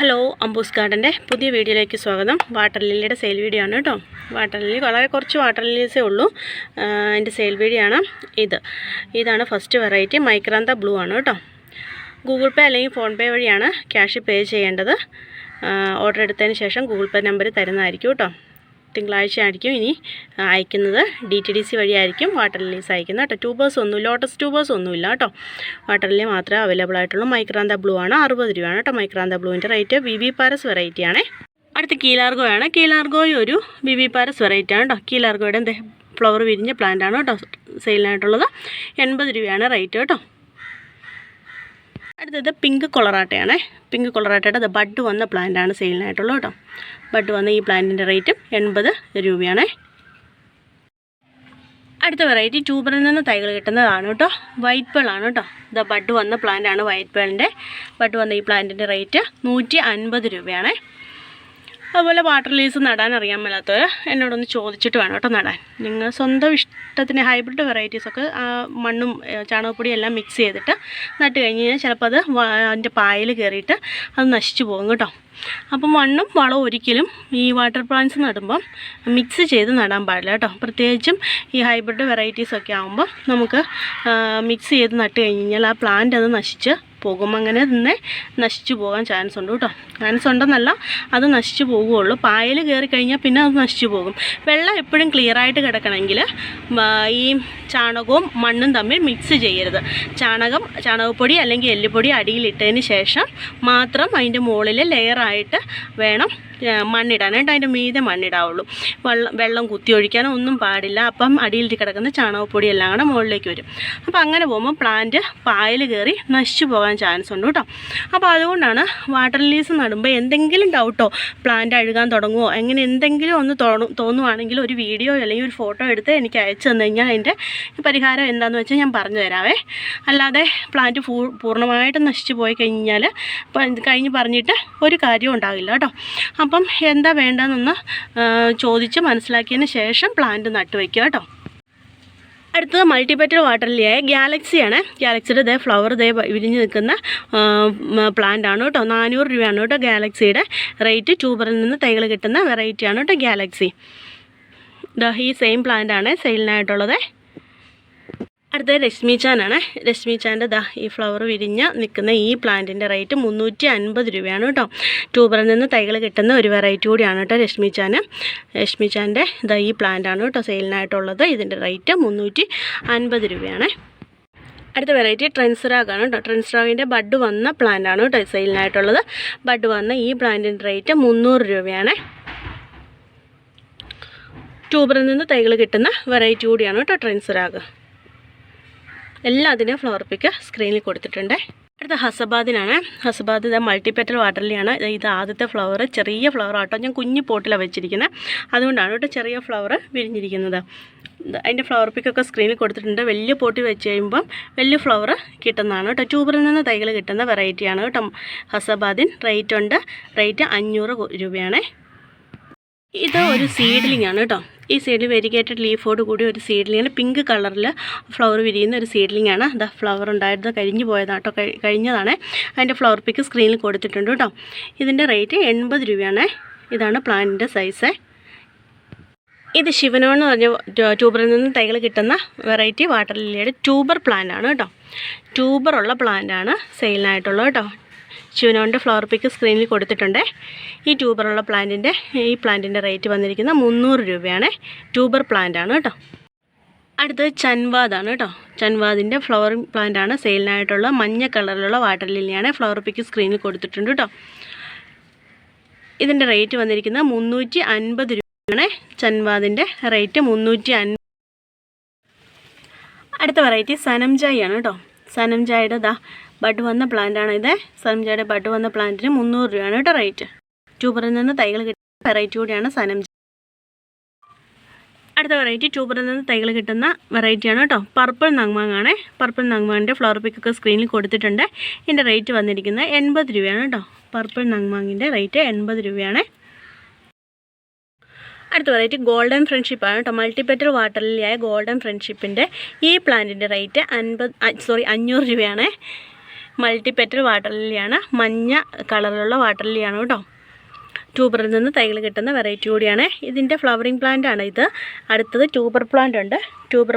Hello, അംബൂസ് ഗാർഡൻ്റെ പുതിയ വീഡിയോയിലേക്ക് സ്വാഗതം. വാട്ടർ ലില്ലിയുടെ സെയിൽ വീഡിയോ ആണ് കേട്ടോ. വാട്ടർ ലില്ലി വളരെ കുറച്ച് വാട്ടർ ലില്ലീസേ ഉള്ളൂ. അതിൻ്റെ സെയിൽ വീഡിയോ ആണ് ഇതാണ് ഫസ്റ്റ് വെറൈറ്റി. മൈക്രാന്ത ബ്ലൂ ആണ് കേട്ടോ. ഗൂഗിൾ പേ അല്ലെങ്കിൽ ഫോൺ പേ വഴിയാണ് ക്യാഷ് പേ ചെയ്യേണ്ടത്. ഓർഡർ എടുത്തതിന് ശേഷം ഗൂഗിൾ പേ നമ്പർ തരുന്നതായിരിക്കും കേട്ടോ. തിങ്കളാഴ്ച ആയിരിക്കും ഇനി അയക്കുന്നത്. DTDC വഴിയായിരിക്കും വാട്ടർ ലില്ലീസ് അയക്കുന്നത് കേട്ടോ. ട്യൂബേഴ്സ് ഒന്നുമില്ല, ലോട്ടസ് ട്യൂബേഴ്സ് ഒന്നുമില്ല കേട്ടോ. വാട്ടർ ലില്ലി മാത്രമേ അവൈലബിൾ ആയിട്ടുള്ളൂ. മൈക്രാന്ത ബ്ലൂ ആണ്, 60 രൂപയാണ് കേട്ടോ. മൈക്രാന്ത ബ്ലൂവിൻ്റെ റേറ്റ്. വിവിപാരസ് വെറൈറ്റി ആണ്. അടുത്ത് കീലാർഗോയാണ്. കീലാർഗോയും ഒരു വിവിപാരസ് വെറൈറ്റി ആണ് കേട്ടോ. കീലാർഗോയുടെ ഫ്ലവർ വിരിഞ്ഞ പ്ലാന്റ് ആണ് കേട്ടോ സെയിലിനായിട്ടുള്ളത്. 80 രൂപയാണ് റേറ്റ് കേട്ടോ. അടുത്തത് പിങ്ക് കൊളറാട്ടയാണ്. പിങ്ക് കൊളറാട്ടയുടെ ബഡ് വന്ന പ്ലാന്റാണ് സെയിലിനായിട്ടുള്ളത് കേട്ടോ. ബഡ് വന്ന ഈ പ്ലാന്റിൻ്റെ റേറ്റും 80 രൂപയാണ്. അടുത്ത വെറൈറ്റി ട്യൂബറിൽ നിന്ന് തൈകൾ കിട്ടുന്നതാണ് കേട്ടോ. വൈറ്റ് പേൾ ആണ് കേട്ടോ. ബഡ് വന്ന പ്ലാന്റാണ് വൈറ്റ് പേളിൻ്റെ. ബഡ് വന്ന ഈ പ്ലാന്റിൻ്റെ റേറ്റ് 150 രൂപയാണ്. അതുപോലെ വാട്ടർ ലില്ലീസ് നടാൻ അറിയാൻ മേലാത്തവർ എന്നോടൊന്ന് ചോദിച്ചിട്ട് വേണം കേട്ടോ നടാൻ. നിങ്ങൾ സ്വന്തം ഇഷ്ടത്തിന് ഹൈബ്രിഡ് വെറൈറ്റീസൊക്കെ മണ്ണും ചാണകപ്പൊടിയും എല്ലാം മിക്സ് ചെയ്തിട്ട് നട്ട് കഴിഞ്ഞ് കഴിഞ്ഞാൽ ചിലപ്പോൾ അത് അതിൻ്റെ പായൽ കയറിയിട്ട് അത് നശിച്ചു പോകും കേട്ടോ. അപ്പം മണ്ണും വളവും ഒരിക്കലും ഈ വാട്ടർ പ്ലാന്റ്സ് നടുമ്പം മിക്സ് ചെയ്ത് നടാൻ പാടില്ല കേട്ടോ. പ്രത്യേകിച്ചും ഈ ഹൈബ്രിഡ് വെറൈറ്റീസൊക്കെ ആകുമ്പോൾ നമുക്ക് മിക്സ് ചെയ്ത് നട്ട് കഴിഞ്ഞ് കഴിഞ്ഞാൽ ആ പ്ലാന്റ് അത് നശിച്ച് പോകും. അങ്ങനെ തന്നെ നശിച്ചു പോകാൻ ചാൻസ് ഉണ്ട് കേട്ടോ. ചാൻസ് ഉണ്ടെന്നല്ല, അത് നശിച്ചു പോകുകയുള്ളൂ. പായൽ കയറി കഴിഞ്ഞാൽ പിന്നെ അത് നശിച്ചു പോകും. വെള്ളം എപ്പോഴും ക്ലിയറായിട്ട് കിടക്കണമെങ്കിൽ ഈ ചാണകവും മണ്ണും തമ്മിൽ മിക്സ് ചെയ്യരുത്. ചാണകപ്പൊടി അല്ലെങ്കിൽ എല്ലുപൊടി അടിയിലിട്ടതിന് ശേഷം മാത്രം അതിൻ്റെ മുകളിൽ ലെയറായിട്ട് വേണം മണ്ണിടാനായിട്ട്. അതിൻ്റെ മീതെ മണ്ണിടാവുള്ളൂ. വെള്ളം കുത്തി ഒഴിക്കാനോ ഒന്നും പാടില്ല. അപ്പം അടിയിൽ കിടക്കുന്ന ചാണകപ്പൊടി എല്ലാം കൂടെ മുകളിലേക്ക് വരും. അപ്പോൾ അങ്ങനെ പോകുമ്പോൾ പ്ലാന്റ് പായൽ കയറി നശിച്ചു പോകാൻ ചാൻസ് ഉണ്ട് കേട്ടോ. അപ്പോൾ അതുകൊണ്ടാണ് വാട്ടർ ലില്ലീസ് നടുമ്പോൾ എന്തെങ്കിലും ഡൗട്ടോ പ്ലാന്റ് അഴുകാൻ തുടങ്ങുമോ അങ്ങനെ എന്തെങ്കിലും ഒന്ന് തോന്നുവാണെങ്കിൽ ഒരു വീഡിയോ അല്ലെങ്കിൽ ഒരു ഫോട്ടോ എടുത്ത് എനിക്ക് അയച്ചു തന്നു കഴിഞ്ഞാൽ അതിൻ്റെ പരിഹാരം എന്താണെന്ന് വെച്ചാൽ ഞാൻ പറഞ്ഞു തരാവേ. അല്ലാതെ പ്ലാന്റ് പൂർണ്ണമായിട്ടും നശിച്ചു പോയി കഴിഞ്ഞാൽ കഴിഞ്ഞ് പറഞ്ഞിട്ട് ഒരു കാര്യവും ഉണ്ടാകില്ല കേട്ടോ. അപ്പം എന്താ വേണ്ടതെന്നൊന്ന് ചോദിച്ച് മനസ്സിലാക്കിയതിന് ശേഷം പ്ലാന്റ് നട്ടുവയ്ക്കുക കേട്ടോ. അടുത്തത് മൾട്ടിപെറ്റൽ വാട്ടർ ലില്ലിയായ ഗാലക്സിയാണ്. ഗാലക്സിയുടെ ഫ്ലവർ വിരിഞ്ഞ് നിൽക്കുന്ന പ്ലാന്റ് ആണ് കേട്ടോ. 400 രൂപയാണ് കേട്ടോ ഗാലക്സിയുടെ റേറ്റ്. ട്യൂബറിൽ നിന്ന് തൈകൾ കിട്ടുന്ന വെറൈറ്റിയാണ് കേട്ടോ ഗാലക്സി. ഈ സെയിം പ്ലാന്റ് ആണ് സെയിലിനായിട്ടുള്ളത്. അടുത്തത് രശ്മി ചാനാണ്. രശ്മി ചാൻ്റെ ഈ ഫ്ലവർ വിരിഞ്ഞ് നിൽക്കുന്ന ഈ പ്ലാന്റിൻ്റെ റേറ്റ് 350 രൂപയാണ് കേട്ടോ. ട്യൂബറിൽ നിന്ന് തൈകൾ കിട്ടുന്ന ഒരു വെറൈറ്റി കൂടിയാണ് കേട്ടോ രശ്മി ചാൻ. രശ്മി ചാൻ്റെ ഈ പ്ലാന്റാണ് കേട്ടോ സെയിലിനായിട്ടുള്ളത്. ഇതിൻ്റെ റേറ്റ് 350 രൂപയാണ്. അടുത്ത വെറൈറ്റി ട്രെൻസ്റാഗാണ് കേട്ടോ. ട്രെൻസ്റാഗിൻ്റെ ബഡ് വന്ന പ്ലാന്റാണ് കേട്ടോ സെയിലിനായിട്ടുള്ളത്. ബഡ് വന്ന ഈ പ്ലാന്റിൻ്റെ റേറ്റ് 300 രൂപയാണ്. ട്യൂബറിൽ നിന്ന് തൈകൾ കിട്ടുന്ന വെറൈറ്റി കൂടിയാണ് കേട്ടോ ട്രെൻസ്റാഗ്. എല്ലാത്തിനും ഫ്ലവർ പിക്ക് സ്ക്രീനിൽ കൊടുത്തിട്ടുണ്ട്. അടുത്ത ഹസബാദിനാണ്. ഹസബാദ് മൾട്ടിപെറ്റൽ വാട്ടർ ലില്ലിയാണ്. ഇത് ആദ്യത്തെ ഫ്ലവർ ചെറിയ ഫ്ലവർ ആട്ടോ. ഞാൻ കുഞ്ഞു പോട്ടിലാണ് വെച്ചിരിക്കുന്നത്. അതുകൊണ്ടാണ് കേട്ടോ ചെറിയ ഫ്ലവർ വിരിഞ്ഞിരിക്കുന്നത്. അതിൻ്റെ ഫ്ലവർ പിക്കൊക്കെ സ്ക്രീനിൽ കൊടുത്തിട്ടുണ്ട്. വലിയ പോട്ടി വെച്ച് കഴിയുമ്പം വലിയ ഫ്ലവർ കിട്ടുന്നതാണ് കേട്ടോ. ട്യൂബറിൽ നിന്ന് തൈകൾ കിട്ടുന്ന വെറൈറ്റിയാണ് കേട്ടോ ഹസബാദിൻ. റേറ്റ് 500 രൂപയാണ്. ഇത് ഒരു സീഡ്ലിംഗ് ആണ് കേട്ടോ. ഈ സീഡിൽ വെരിഗേറ്റഡ് ലീഫോട് കൂടി ഒരു സീഡ്ലിംഗ്, പിങ്ക് കളറിൽ ഫ്ലവർ വിരിയുന്ന ഒരു സീഡ്ലിംഗ് ആണ്. ഫ്ലവർ ഉണ്ടായത് കഴിഞ്ഞു പോയതാട്ടോ, കഴിഞ്ഞതാണ്. അതിൻ്റെ ഫ്ലവർ പിക്ക് സ്ക്രീനിൽ കൊടുത്തിട്ടുണ്ട് കേട്ടോ. ഇതിൻ്റെ റേറ്റ് 80 രൂപയാണ്. ഇതാണ് പ്ലാന്റിൻ്റെ സൈസ്. ഇത് ശിവനോ എന്ന് പറഞ്ഞ ട്യൂബറിൽ നിന്ന് തൈകൾ കിട്ടുന്ന വെറൈറ്റി വാട്ടർ ലില്ലിയുടെ ട്യൂബർ പ്ലാന്റ് ആണ് കേട്ടോ. ട്യൂബറുള്ള പ്ലാന്റാണ് സെയിലിനായിട്ടുള്ളത് കേട്ടോ. ശിവനോൻ്റെ ഫ്ലവർ പിക്ക് സ്ക്രീനിൽ കൊടുത്തിട്ടുണ്ട്. ഈ ട്യൂബറുള്ള ഈ പ്ലാന്റിൻ്റെ റേറ്റ് വന്നിരിക്കുന്നത് 300 രൂപയാണ്. ട്യൂബർ പ്ലാന്റ് ആണ് കേട്ടോ. അടുത്തത് ചൻവാദാണ് കേട്ടോ. ചൻവാദിൻ്റെ ഫ്ലവർ പ്ലാന്റാണ് സെയിലിനായിട്ടുള്ള. മഞ്ഞ കളറിലുള്ള വാട്ടർ ലില്ലിയാണ്. ഫ്ലവർ പിക്ക് സ്ക്രീനിൽ കൊടുത്തിട്ടുണ്ട് കേട്ടോ. ഇതിൻ്റെ റേറ്റ് വന്നിരിക്കുന്നത് 350 രൂപയാണ്. ചൻവാദിൻ്റെ റേറ്റ് 350. അടുത്ത വെറൈറ്റി സനംജായി ആണ് കേട്ടോ. സനംജായുടെ ബഡ് വന്ന പ്ലാന്റാണ് ഇത്. സനംജായുടെ ബഡ് വന്ന പ്ലാന്റിന് 300 രൂപയാണ് കേട്ടോ റേറ്റ്. ട്യൂബറിൽ നിന്ന് തൈകൾ കിട്ടുന്ന വെറൈറ്റി കൂടിയാണ് സനംജായി. അടുത്ത വെറൈറ്റി ട്യൂബറിൽ നിന്ന് തൈകൾ കിട്ടുന്ന വെറൈറ്റിയാണ് കേട്ടോ. പർപ്പിൾ നങ്മാങ്ങാണ്. പർപ്പിൾ നങ്മാങ്ങിൻ്റെ ഫ്ലവർ പിക്കൊക്കെ സ്ക്രീനിൽ കൊടുത്തിട്ടുണ്ട്. ഇതിൻ്റെ റേറ്റ് വന്നിരിക്കുന്നത് 80 രൂപയാണ് കേട്ടോ. പർപ്പിൾ നങ്മാങ്ങിൻ്റെ റേറ്റ് 80 രൂപയാണ്. അടുത്ത വെറൈറ്റി ഗോൾഡൻ ഫ്രണ്ട്ഷിപ്പാണ് കേട്ടോ. മൾട്ടിപെറ്റൽ വാട്ടർ ലില്ലിയായ ഗോൾഡൻ ഫ്രണ്ട്ഷിപ്പിൻ്റെ ഈ പ്ലാന്റിൻ്റെ റേറ്റ് 500 രൂപയാണ്. മൾട്ടിപെറ്റൽ വാട്ടർ ലില്ലിയാണ്, മഞ്ഞ കളറിലുള്ള വാട്ടർ ലില്ലിയാണ് കേട്ടോ. ട്യൂബറിൽ നിന്ന് തൈകൾ കിട്ടുന്ന വെറൈറ്റി കൂടിയാണ്. ഇതിൻ്റെ ഫ്ലവറിങ് പ്ലാന്റ് ആണ് ഇത്. അടുത്തത് ട്യൂബർ പ്ലാന്റ് ഉണ്ട്. ട്യൂബർ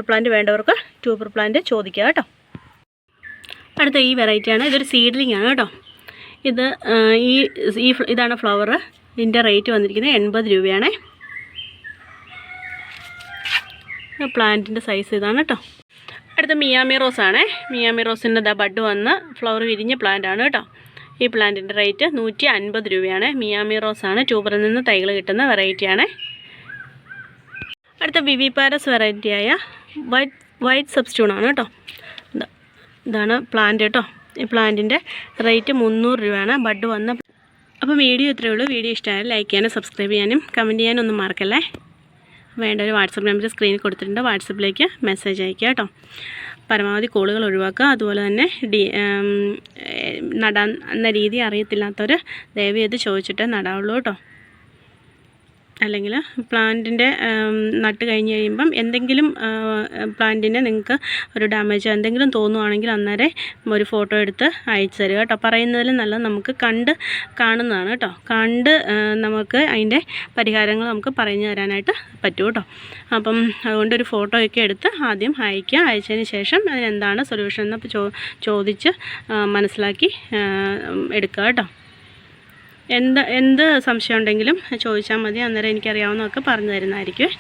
പ്ലാന്റ് വേണ്ടവർക്ക് ട്യൂബർ പ്ലാന്റ് ചോദിക്കുക കേട്ടോ. അടുത്ത ഈ വെറൈറ്റിയാണ്. ഇതൊരു സീഡ്ലിംഗ് ആണ് കേട്ടോ. ഇതാണ് ഫ്ലവർ. ഇതിൻ്റെ റേറ്റ് വന്നിരിക്കുന്നത് 80 രൂപയാണ്. പ്ലാന്റിൻ്റെ സൈസ് ഇതാണ് കേട്ടോ. അടുത്ത മിയാമി റോസ് ആണ്. മിയാമി റോസിൻ്റെ ബഡ് വന്ന് ഫ്ലവർ വിരിഞ്ഞ പ്ലാന്റ് ആണ് കേട്ടോ. ഈ പ്ലാന്റിൻ്റെ റേറ്റ് 150 രൂപയാണ്. മിയാമി റോസ് ആണ്. ട്യൂബറിൽ നിന്ന് തൈകൾ കിട്ടുന്ന വെറൈറ്റിയാണ്. അടുത്ത വിവിപാരസ് വെറൈറ്റിയായ വൈറ്റ് സബ്സ്റ്റ്യൂൺ ആണ് കേട്ടോ. ഇതാണ് പ്ലാന്റ് കേട്ടോ. ഈ പ്ലാന്റിൻ്റെ റേറ്റ് 300 രൂപയാണ്. ബഡ് വന്ന. അപ്പോൾ വീഡിയോ ഇത്രയേ ഉള്ളൂ. വീഡിയോ ഇഷ്ടമായാൽ ലൈക്ക് ചെയ്യാനും സബ്സ്ക്രൈബ് ചെയ്യാനും കമൻറ്റ് ചെയ്യാനും ഒന്നും മറക്കല്ലേ. വേണ്ട ഒരു വാട്സപ്പ് നമ്പർ സ്ക്രീനിൽ കൊടുത്തിട്ടുണ്ട്. വാട്സപ്പിലേക്ക് മെസ്സേജ് അയയ്ക്കുക കേട്ടോ. പരമാവധി കോളുകൾ ഒഴിവാക്കുക. അതുപോലെ തന്നെ നടാൻ രീതി അറിയത്തില്ലാത്തവർ ദയവ് ചെയ്ത് ചോദിച്ചിട്ട് നടാവുള്ളൂ കേട്ടോ. അല്ലെങ്കിൽ പ്ലാന്റിൻ്റെ നട്ട് കഴിഞ്ഞ് കഴിയുമ്പം എന്തെങ്കിലും പ്ലാന്റിന് നിങ്ങൾക്ക് ഒരു ഡാമേജോ എന്തെങ്കിലും തോന്നുവാണെങ്കിൽ അന്നേരം ഒരു ഫോട്ടോ എടുത്ത് അയച്ചു തരിക കേട്ടോ. പറയുന്നതിലും നല്ലത് നമുക്ക് കാണുന്നതാണ് കേട്ടോ. നമുക്ക് അതിൻ്റെ പരിഹാരങ്ങൾ നമുക്ക് പറഞ്ഞു തരാനായിട്ട് പറ്റും കേട്ടോ. അപ്പം അതുകൊണ്ട് ഒരു ഫോട്ടോയൊക്കെ എടുത്ത് ആദ്യം അയയ്ക്കുക. അയച്ചതിന് ശേഷം അതിനെന്താണ് സൊല്യൂഷൻ എന്ന് ചോദിച്ച് മനസ്സിലാക്കി എടുക്കുക കേട്ടോ. എന്ത് സംശയം ഉണ്ടെങ്കിലും ചോദിച്ചാൽ മതി. അന്നേരം എനിക്കറിയാവുന്നതൊക്കെ പറഞ്ഞു തരുന്നതായിരിക്കും.